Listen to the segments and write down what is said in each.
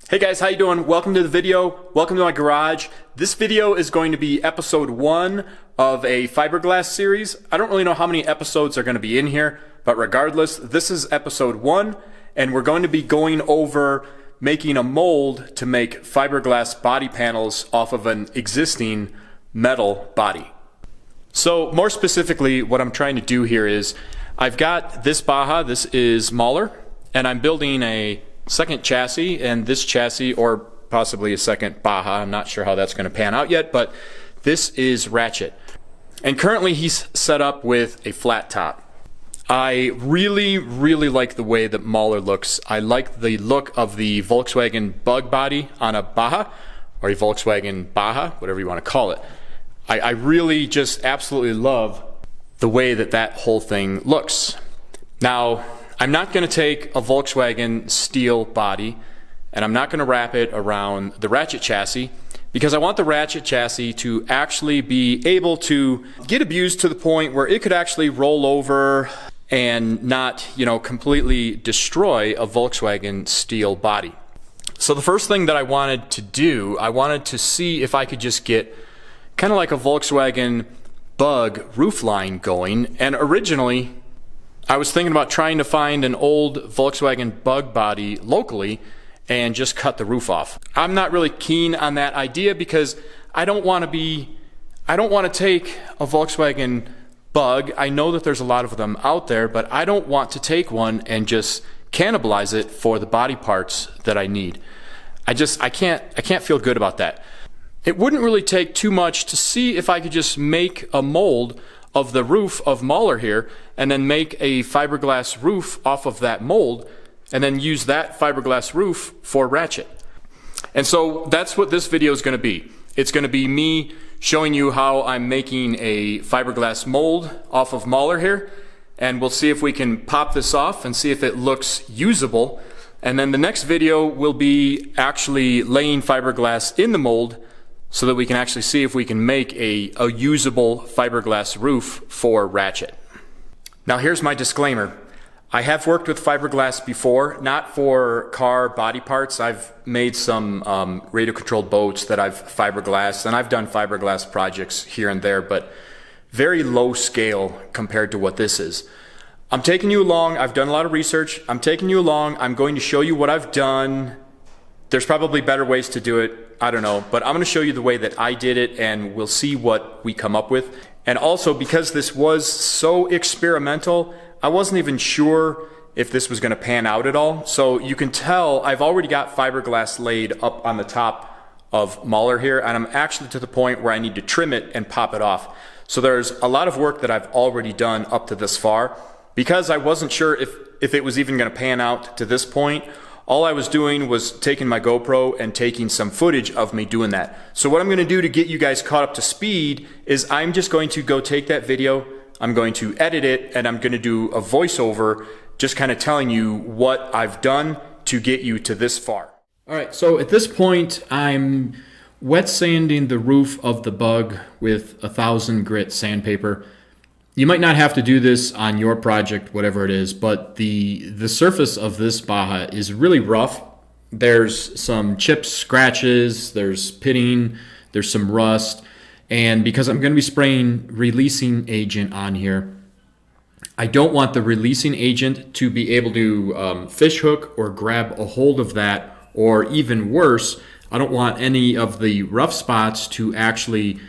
Hey guys, how you doing? Welcome to the video. Welcome to my garage. This video is going to be episode 1 of a fiberglass series. I don't really know how many episodes are going to be in here, but regardless, this is episode 1, and we're going to be going over making a mold to make fiberglass body panels off of an existing metal body. So more specifically, what I'm trying to do here is I've got this Baja, this is Mauler, and I'm building a second chassis, and this chassis, or possibly a second Baja, I'm not sure how that's going to pan out yet, but this is Wratchet. And currently he's set up with a flat top. I really like the way that Mauler looks. I like the look of the Volkswagen bug body on a Baja, or a Volkswagen Baja, whatever you want to call it. I really just absolutely love the way that that whole thing looks. Now, I'm not going to take a Volkswagen steel body and I'm not going to wrap it around the Wratchet chassis because I want the Wratchet chassis to actually be able to get abused to the point where it could actually roll over and not, completely destroy a Volkswagen steel body. So the first thing that I wanted to do, I wanted to see if I could just get kind of like a Volkswagen bug roofline going, and originally I was thinking about trying to find an old Volkswagen bug body locally and just cut the roof off. I'm not really keen on that idea because I don't want to take a Volkswagen bug. I know that there's a lot of them out there, but I don't want to take one and just cannibalize it for the body parts that I need. I can't feel good about that. It wouldn't really take too much to see if I could just make a mold of the roof of Mauler here and then make a fiberglass roof off of that mold and then use that fiberglass roof for Wratchet. And so that's what this video is going to be. It's going to be me showing you how I'm making a fiberglass mold off of Mauler here, and we'll see if we can pop this off and see if it looks usable. And then the next video will be actually laying fiberglass in the mold so that we can actually see if we can make a usable fiberglass roof for Wratchet. Now here's my disclaimer. I have worked with fiberglass before, not for car body parts. I've made some radio-controlled boats that I've fiberglassed, and I've done fiberglass projects here and there, but very low scale compared to what this is. I'm taking you along. I've done a lot of research. I'm taking you along. I'm going to show you what I've done. There's probably better ways to do it. I don't know, but I'm going to show you the way that I did it and we'll see what we come up with. And also, because this was so experimental, I wasn't even sure if this was going to pan out at all. So you can tell I've already got fiberglass laid up on the top of Mauler here, and I'm actually to the point where I need to trim it and pop it off. So there's a lot of work that I've already done up to this far. Because I wasn't sure if it was even going to pan out to this point, all I was doing was taking my GoPro and taking some footage of me doing that. So what I'm going to do to get you guys caught up to speed is I'm just going to go take that video, I'm going to edit it, and I'm going to do a voiceover just kind of telling you what I've done to get you to this far. All right, so at this point I'm wet sanding the roof of the bug with 1000 grit sandpaper. You might not have to do this on your project, whatever it is, but the surface of this Baja is really rough. There's some chips, scratches, there's pitting, there's some rust, and because I'm going to be spraying releasing agent on here, I don't want the releasing agent to be able to fish hook or grab a hold of that, or even worse, I don't want any of the rough spots to actually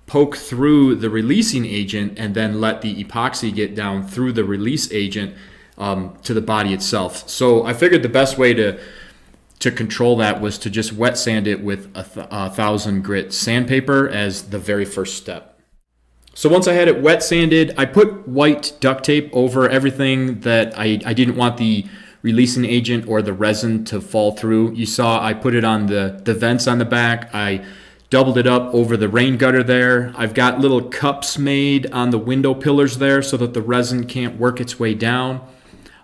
poke through the releasing agent and then let the epoxy get down through the release agent to the body itself. So I figured the best way to control that was to just wet sand it with 1000 grit sandpaper as the very first step. So once I had it wet sanded, I put white duct tape over everything that I didn't want the releasing agent or the resin to fall through. You saw I put it on the vents on the back. I doubled it up over the rain gutter there. I've got little cups made on the window pillars there so that the resin can't work its way down.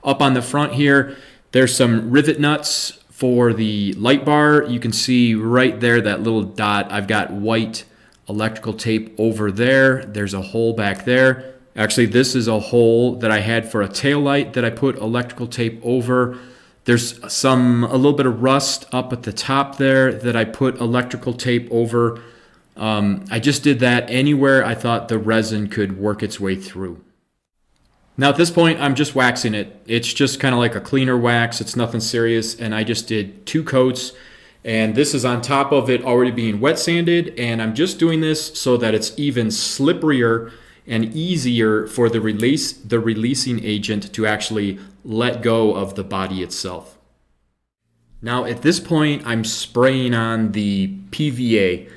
Up on the front here, there's some rivet nuts for the light bar. You can see right there that little dot. I've got white electrical tape over there. There's a hole back there. Actually, this is a hole that I had for a tail light that I put electrical tape over. There's a little bit of rust up at the top there that I put electrical tape over. I just did that anywhere I thought the resin could work its way through. Now at this point, I'm just waxing it. It's just kind of like a cleaner wax. It's nothing serious. And I just did 2 coats. And this is on top of it already being wet sanded. And I'm just doing this so that it's even slipperier and easier for the releasing agent to actually let go of the body itself. Now at this point, I'm spraying on the PVA.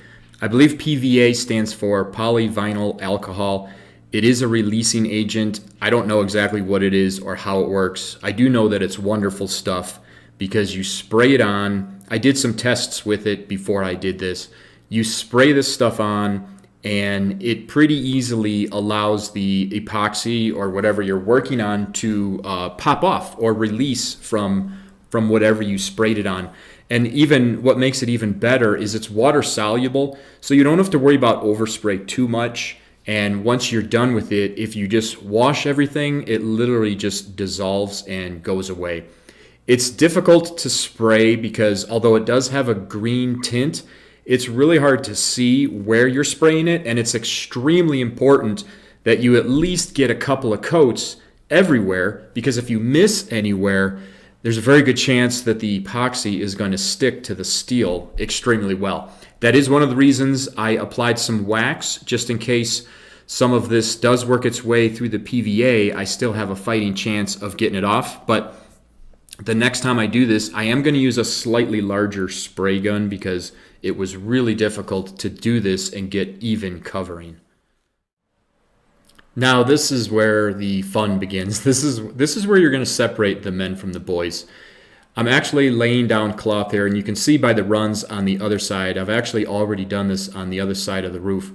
I believe PVA stands for polyvinyl alcohol. It is a releasing agent. I don't know exactly what it is or how it works. I do know that it's wonderful stuff because you spray it on. I did some tests with it before I did this. You spray this stuff on and it pretty easily allows the epoxy or whatever you're working on to pop off or release from whatever you sprayed it on. And even what makes it even better is it's water soluble, so you don't have to worry about overspray too much. And once you're done with it, if you just wash everything, it literally just dissolves and goes away. It's difficult to spray because although it does have a green tint, it's really hard to see where you're spraying it, and it's extremely important that you at least get a couple of coats everywhere, because if you miss anywhere, there's a very good chance that the epoxy is going to stick to the steel extremely well. That is one of the reasons I applied some wax, just in case some of this does work its way through the PVA. I still have a fighting chance of getting it off, but the next time I do this, I am going to use a slightly larger spray gun because it was really difficult to do this and get even covering. Now this is where the fun begins. This is where you're going to separate the men from the boys. I'm actually laying down cloth here, and you can see by the runs on the other side. I've actually already done this on the other side of the roof.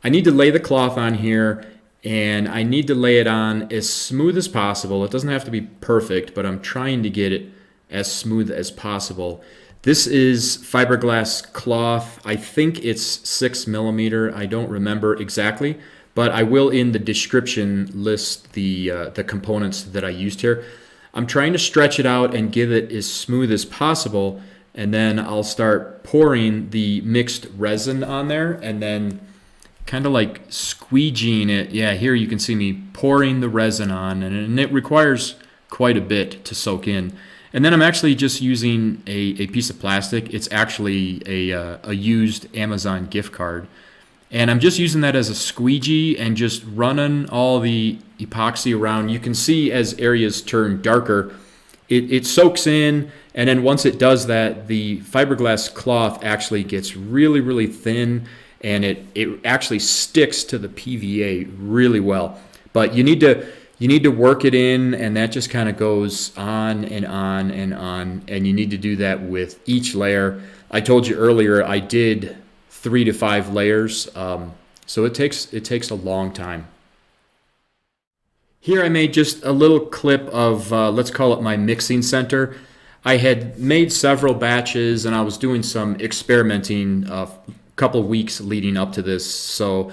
I need to lay the cloth on here, and I need to lay it on as smooth as possible. It doesn't have to be perfect, but I'm trying to get it as smooth as possible. This is fiberglass cloth. I think it's 6 millimeter. I don't remember exactly, but I will in the description list the components that I used here. I'm trying to stretch it out and give it as smooth as possible, and then I'll start pouring the mixed resin on there and then kind of like squeegeeing it. Yeah, here you can see me pouring the resin on, and it requires quite a bit to soak in. And then I'm actually just using a piece of plastic. It's actually a used Amazon gift card. And I'm just using that as a squeegee and just running all the epoxy around. You can see as areas turn darker, it soaks in, and then once it does that, the fiberglass cloth actually gets really, really thin, and it actually sticks to the PVA really well. But you need to work it in, and that just kind of goes on and on and on, and you need to do that with each layer. I told you earlier I did 3 to 5 layers, so it takes a long time. Here I made just a little clip of, let's call it my mixing center. I had made several batches and I was doing some experimenting a couple weeks leading up to this. So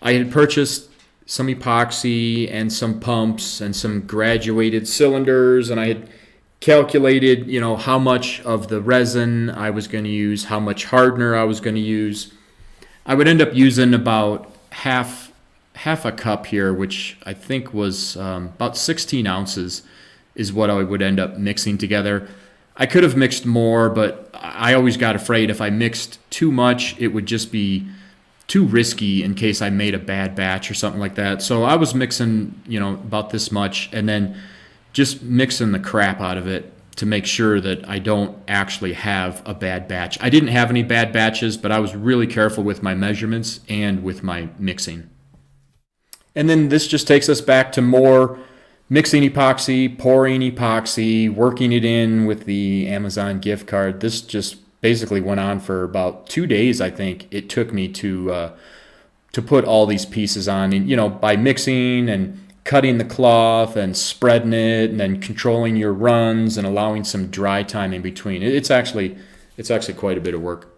I had purchased some epoxy and some pumps and some graduated cylinders, and I had calculated, how much of the resin I was going to use, how much hardener I was going to use. I would end up using about half a cup here, which I think was about 16 ounces is what I would end up mixing together. I could have mixed more, but I always got afraid if I mixed too much, it would just be too risky in case I made a bad batch or something like that. So I was mixing, about this much, and then just mixing the crap out of it to make sure that I don't actually have a bad batch. I didn't have any bad batches, but I was really careful with my measurements and with my mixing. And then this just takes us back to more mixing epoxy, pouring epoxy, working it in with the Amazon gift card. This just basically went on for about 2 days, I think. It took me to put all these pieces on, and by mixing and cutting the cloth and spreading it and then controlling your runs and allowing some dry time in between. It's actually quite a bit of work.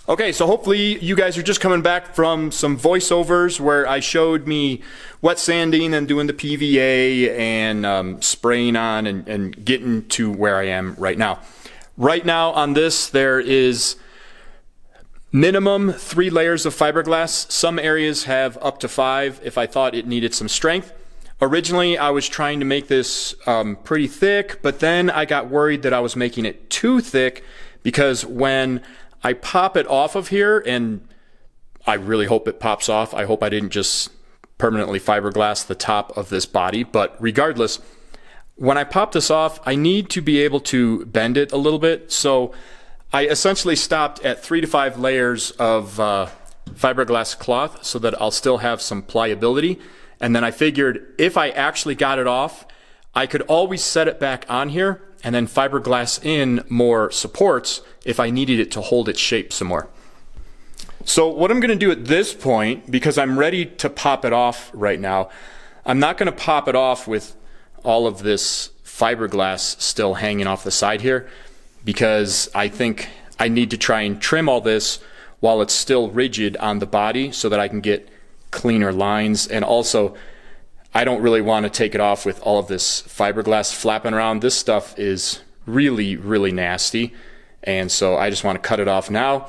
Okay, so hopefully you guys are just coming back from some voiceovers where I showed me wet sanding and doing the PVA and spraying on and getting to where I am right now. Right now on this, there is minimum 3 layers of fiberglass. Some areas have up to 5 if I thought it needed some strength. Originally, I was trying to make this pretty thick, but then I got worried that I was making it too thick because when I pop it off of here, and I really hope it pops off. I hope I didn't just permanently fiberglass the top of this body, but regardless, when I pop this off, I need to be able to bend it a little bit. So I essentially stopped at 3 to 5 layers of fiberglass cloth so that I'll still have some pliability. And then I figured if I actually got it off, I could always set it back on here and then fiberglass in more supports if I needed it to hold its shape some more. So what I'm going to do at this point, because I'm ready to pop it off right now, I'm not going to pop it off with all of this fiberglass still hanging off the side here, because I think I need to try and trim all this while it's still rigid on the body so that I can get cleaner lines. And also, I don't really want to take it off with all of this fiberglass flapping around. This stuff is really, really nasty. And so I just want to cut it off now.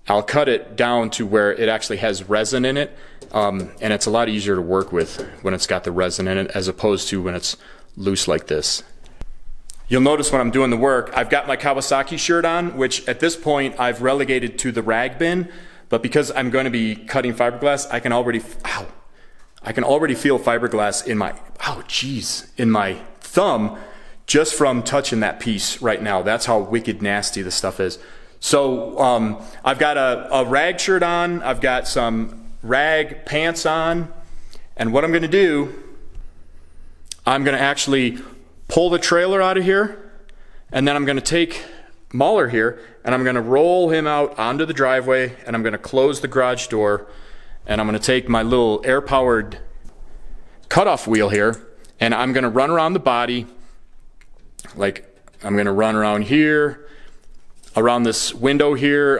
I'll cut it down to where it actually has resin in it. And it's a lot easier to work with when it's got the resin in it as opposed to when it's loose like this. You'll notice when I'm doing the work, I've got my Kawasaki shirt on, which at this point I've relegated to the rag bin. But because I'm going to be cutting fiberglass, I can already feel fiberglass in my, in my thumb just from touching that piece right now. That's how wicked nasty this stuff is. So I've got a rag shirt on, I've got some rag pants on, and what I'm going to do, I'm going to actually pull the trailer out of here, and then I'm going to take Mauler here, and I'm going to roll him out onto the driveway, and I'm going to close the garage door, and I'm going to take my little air-powered cutoff wheel here, and I'm going to run around the body. Like, I'm going to run around here, around this window here.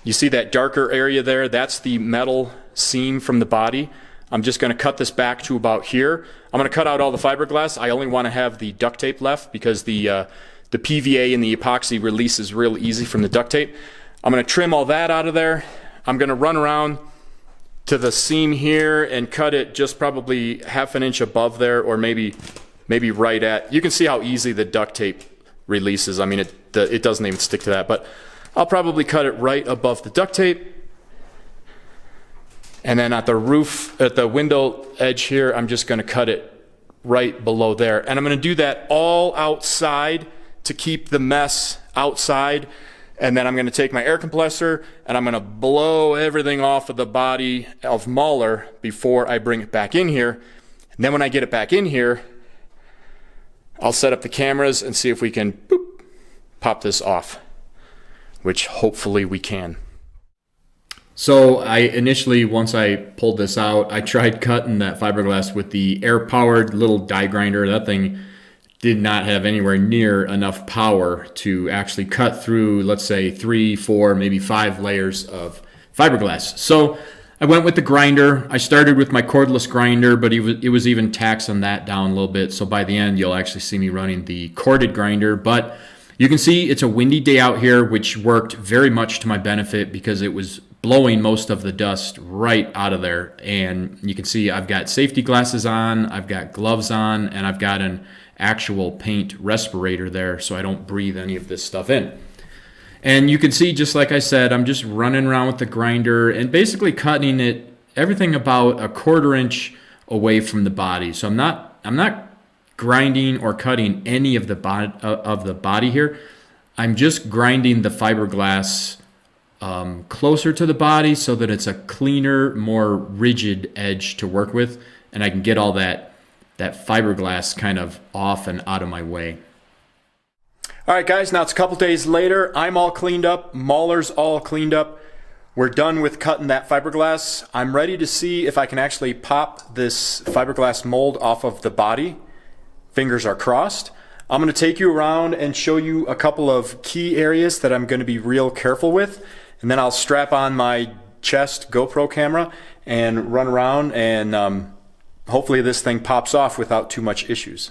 You see that darker area there? That's the metal seam from the body. I'm just going to cut this back to about here. I'm going to cut out all the fiberglass. I only want to have the duct tape left because the PVA and the epoxy releases real easy from the duct tape. I'm going to trim all that out of there. I'm going to run around to the seam here and cut it just probably 1/2 inch above there, or maybe right at. You can see how easy the duct tape releases. I mean, it doesn't even stick to that, but I'll probably cut it right above the duct tape. And then at the roof, at the window edge here, I'm just going to cut it right below there. And I'm going to do that all outside to keep the mess outside. And then I'm going to take my air compressor and I'm going to blow everything off of the body of Mauler before I bring it back in here. And then when I get it back in here, I'll set up the cameras and see if we can pop this off, which hopefully we can. So I initially, once I pulled this out, I tried cutting that fiberglass with the air-powered little die grinder. That thing did not have anywhere near enough power to actually cut through, let's say, 3, 4, maybe 5 layers of fiberglass. So I went with the grinder. I started with my cordless grinder, but it was even taxing that down a little bit. So by the end, you'll actually see me running the corded grinder. But you can see it's a windy day out here, which worked very much to my benefit because it was blowing most of the dust right out of there. And you can see I've got safety glasses on, I've got gloves on, and I've got an actual paint respirator there so I don't breathe any of this stuff in. And you can see, just like I said, I'm just running around with the grinder and basically cutting it everything about 1/4 inch away from the body. So I'm not grinding or cutting any of the body here. I'm just grinding the fiberglass closer to the body so that it's a cleaner, more rigid edge to work with, and I can get all that fiberglass kind of off and out of my way. All right, guys, now it's a couple days later. I'm all cleaned up. Mauler's all cleaned up. We're done with cutting that fiberglass. I'm ready to see if I can actually pop this fiberglass mold off of the body. Fingers are crossed. I'm going to take you around and show you a couple of key areas that I'm going to be real careful with. and then I'll strap on my chest GoPro camera and run around, and hopefully this thing pops off without too much issues.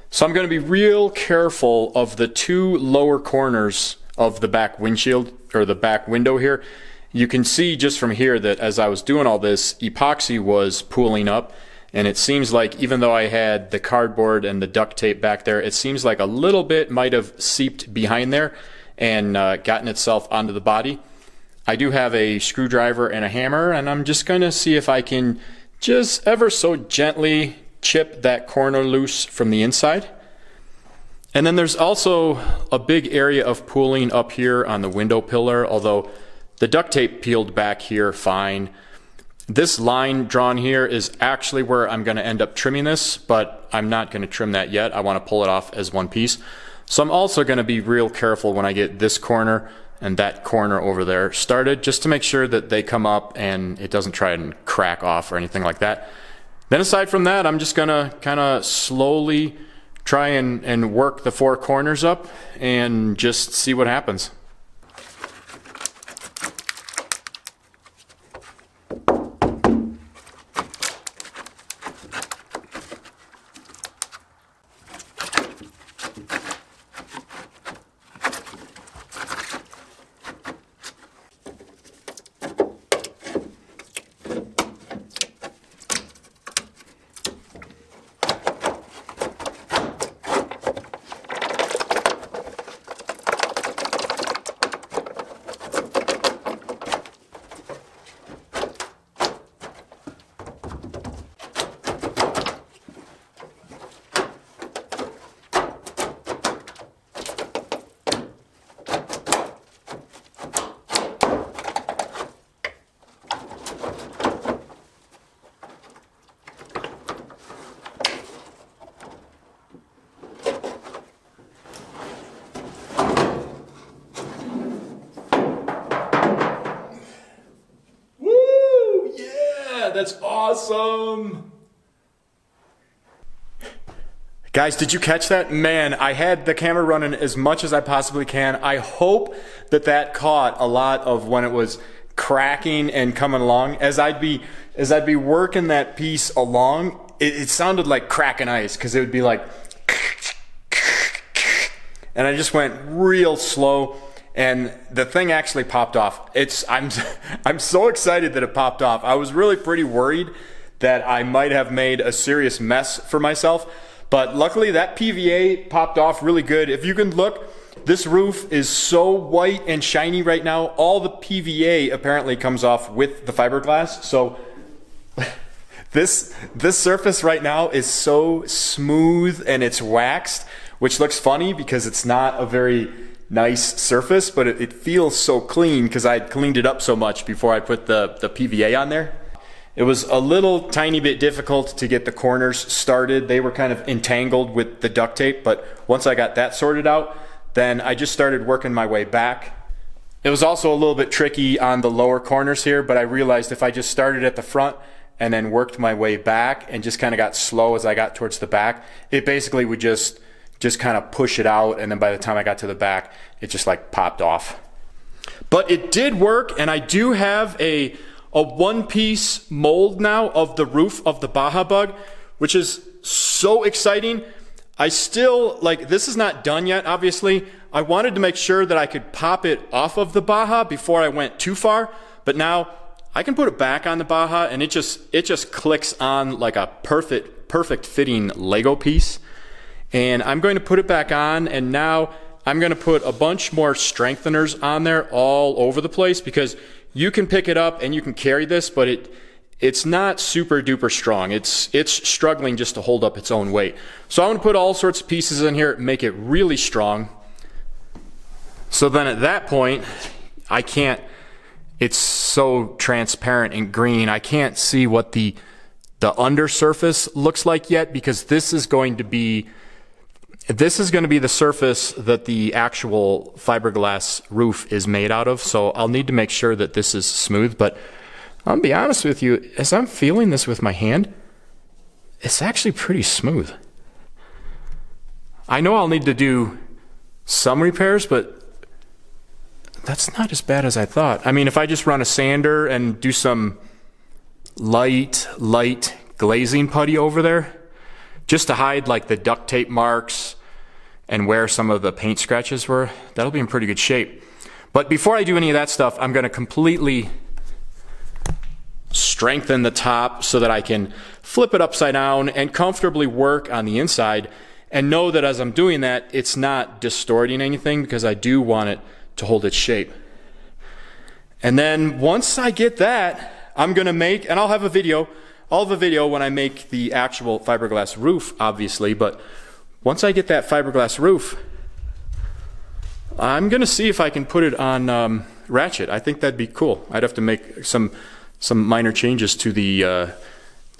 So I'm going to be real careful of the two lower corners of the back windshield, or the back window here. You can see just from here that as I was doing all this, epoxy was pooling up, and it seems like even though I had the cardboard and the duct tape back there, it seems like a little bit might have seeped behind there and gotten itself onto the body. I do have a screwdriver and a hammer, and I'm just going to see if I can just ever so gently chip that corner loose from the inside. And then there's also a big area of pooling up here on the window pillar, although the duct tape peeled back here fine. This line drawn here is actually where I'm going to end up trimming this, but I'm not going to trim that yet. I want to pull it off as one piece. So I'm also going to be real careful when I get this corner and that corner over there started, just to make sure that they come up and it doesn't try and crack off or anything like that. Then aside from that, I'm just gonna kind of slowly try and work the four corners up and just see what happens. That's awesome. Guys, did you catch that? Man, I had the camera running as much as I possibly can. I hope that that caught a lot of when it was cracking and coming along. As I'd be working that piece along, it sounded like cracking ice, because it would be like, and I just went real slow. And the thing actually popped off. I'm so excited that it popped off. I was really pretty worried that I might have made a serious mess for myself, but luckily that PVA popped off really good. If you can look, this roof is so white and shiny right now. All the PVA apparently comes off with the fiberglass. So this surface right now is so smooth and it's waxed, which looks funny because it's not a very nice surface, but it feels so clean because I cleaned it up so much before I put the PVA on there. It was a little tiny bit difficult to get the corners started. They were kind of entangled with the duct tape, but once I got that sorted out, then I just started working my way back. It was also a little bit tricky on the lower corners here, but I realized if I just started at the front and then worked my way back and just kind of got slow as I got towards the back, it basically would just kind of push it out, and then by the time I got to the back, it just like popped off. But it did work, and I do have a one-piece mold now of the roof of the Baja Bug, which is so exciting. I still, this is not done yet, obviously. I wanted to make sure that I could pop it off of the Baja before I went too far, but now I can put it back on the Baja, and it just clicks on like a perfect fitting Lego piece. And I'm going to put it back on, and now I'm going to put a bunch more strengtheners on there all over the place, because you can pick it up and you can carry this, but it's not super duper strong. It's struggling just to hold up its own weight. So I'm going to put all sorts of pieces in here, make it really strong. So then at that point, it's so transparent and green, I can't see what the undersurface looks like yet, because this is going to be the surface that the actual fiberglass roof is made out of. So I'll need to make sure that this is smooth, but I'll be honest with you, as I'm feeling this with my hand, it's actually pretty smooth. I know I'll need to do some repairs, but that's not as bad as I thought. I mean, if I just run a sander and do some light glazing putty over there, just to hide like the duct tape marks and where some of the paint scratches were, that'll be in pretty good shape. But before I do any of that stuff, I'm gonna completely strengthen the top so that I can flip it upside down and comfortably work on the inside, and know that as I'm doing that, it's not distorting anything, because I do want it to hold its shape. And then once I get that, I'm gonna make, and I'll have a video when I make the actual fiberglass roof, obviously, but once I get that fiberglass roof, I'm gonna see if I can put it on Wratchet. I think that'd be cool. I'd have to make some minor changes to the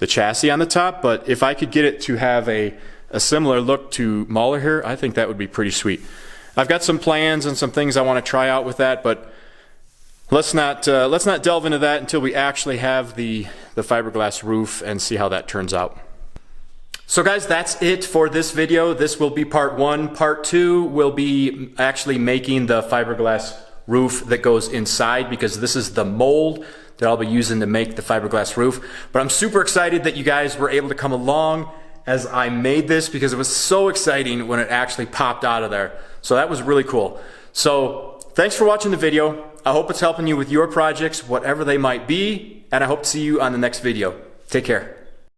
chassis on the top, but if I could get it to have a similar look to Mauler here, I think that would be pretty sweet. I've got some plans and some things I want to try out with that, but let's not delve into that until we actually have the fiberglass roof and see how that turns out. So guys, that's it for this video. This will be part one. Part two will be actually making the fiberglass roof that goes inside, because this is the mold that I'll be using to make the fiberglass roof. But I'm super excited that you guys were able to come along as I made this, because it was so exciting when it actually popped out of there. So that was really cool. So thanks for watching the video. I hope it's helping you with your projects, whatever they might be, and I hope to see you on the next video. Take care.